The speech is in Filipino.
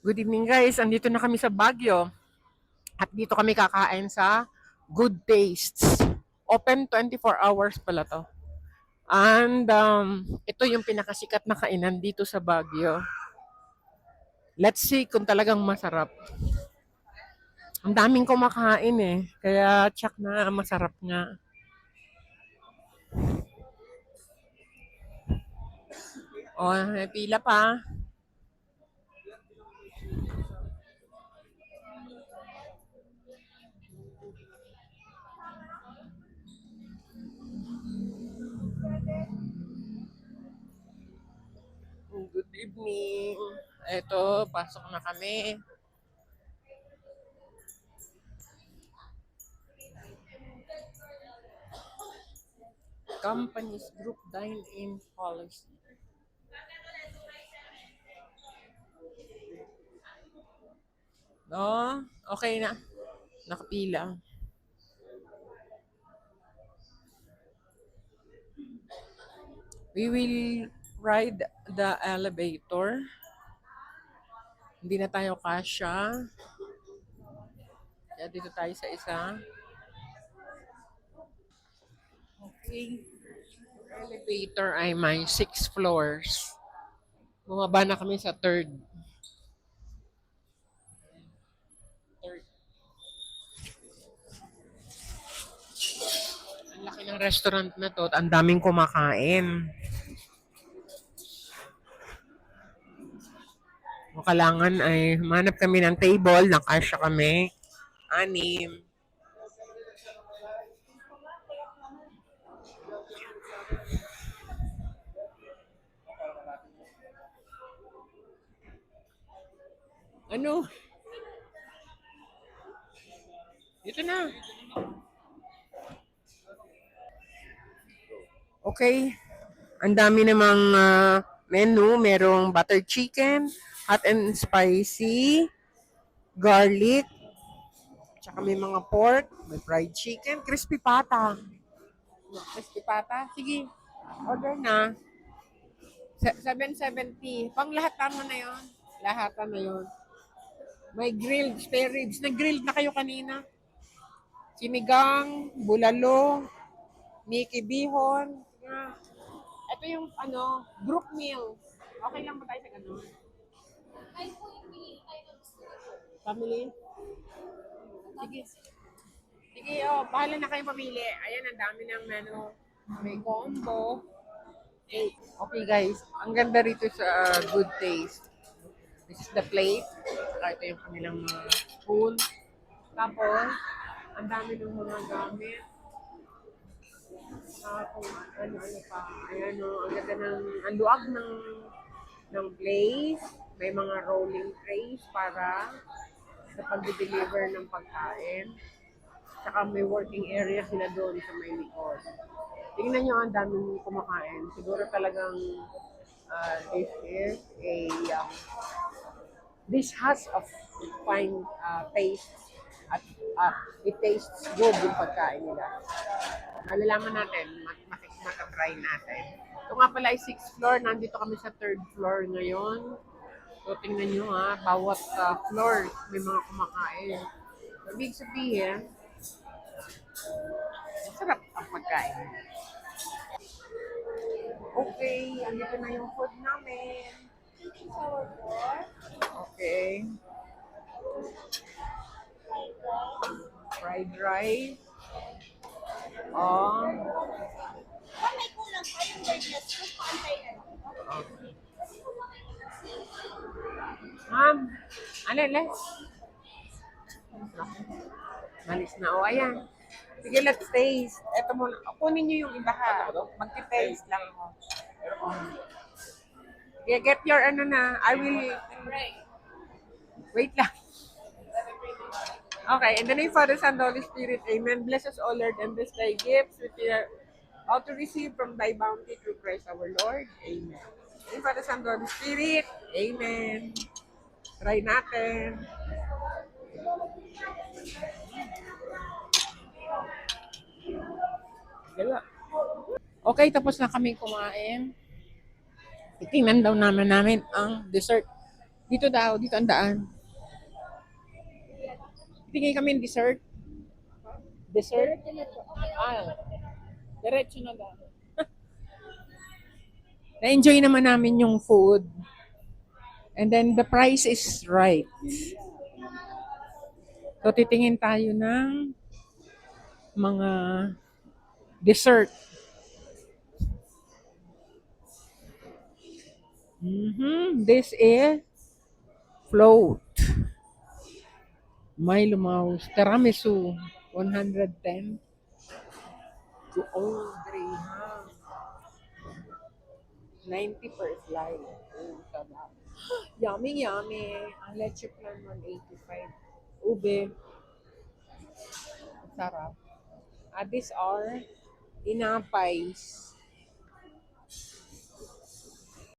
Good evening guys, andito na kami sa Baguio at dito kami kakain sa Good Tastes. Open 24 hours pala to. And ito yung pinakasikat na kainan dito sa Baguio. Let's see kung talagang masarap. Ang daming kumakain eh, kaya check na masarap nga. Oh, may pila pa. Good evening. Ito, pasok na kami. Companies Group Dine-In Policy. No, okay na. Nakapila. We will ride the elevator. Hindi na tayo kasya. Kaya dito tayo sa isa. Okay. Elevator ay may 6 floors. Bumaba na kami sa third. Third. Ang laki ng restaurant na to. Ang daming kumakain. O kailangan ay manap kami ng table. Nakasya kami. 6. Ano? Dito na. Okay. Ang dami namang menu. Merong butter chicken, hot and spicy, garlic, tsaka may mga pork, may fried chicken, crispy pata. Crispy pata? Sige, order na. 770. Pang lahatan mo na yon. Lahatan na yon. May grilled spare ribs. Nag-grilled na kayo kanina. Sinigang, bulalo, Mickey Bihon. Yeah. Ito yung group meal. Okay lang ba tayo sa ganun? Family? Sige. Sige, bahala na kayong pamili. Ayan, ang dami ng menu. May combo. Okay guys, ang ganda rito sa Good Taste. This is the plate. Saka ito yung kanilang mga spoon. Tapos, ang dami ng mga gamit. Kung ano-ano pa. Ayan o, ang ganda ng, ang luag ng place. May mga rolling trays para sa pag-deliver ng pagkain. Saka may working area sila doon sa may likod. Tingnan nyo, ang daming kumakain. Siguro talagang this is a this has a fine taste at it tastes good yung pagkain nila. Malalaman natin, matatry natin. Ito nga pala ay 6th floor. Nandito kami sa 3rd floor ngayon. So, tingnan nyo ha, bawat floor may mga kumakain. Ibig sabihin, masarap ang pagkain. Okay, andito na yung food namin. Okay. Fried rice. Oh. May kulang pa yung breakfast ko. Okay. Ma'am, let's. Malis na. O, ayan. Sige, let's taste. Ito muna. Kunin nyo yung iba ha. Magti-taste lang ako. Yeah, get your na. I will. Wait lang. Okay, in the name of Father, Son, and Holy Spirit, Amen. Bless us all, Lord, and bless thy gifts which we are all to receive from thy bounty through Christ our Lord. Amen. In the name of Father, Son, and Holy Spirit, Amen. Try natin. Okay, tapos na kami kumain. Itingnan daw namin ang dessert. Dito daw, dito ang daan. Tingin kami ng dessert. Dessert? Ah, diretso na daw. Na-enjoy naman namin yung food. And then the price is right. So titingin tayo ng mga dessert. This is float. Milo Mouse. Tiramisu. 110. To old Graham. 90 per slice. Oh, sarap. Yummy, yummy. Ang leche plan 185. Ube. Sarap. These are inapays.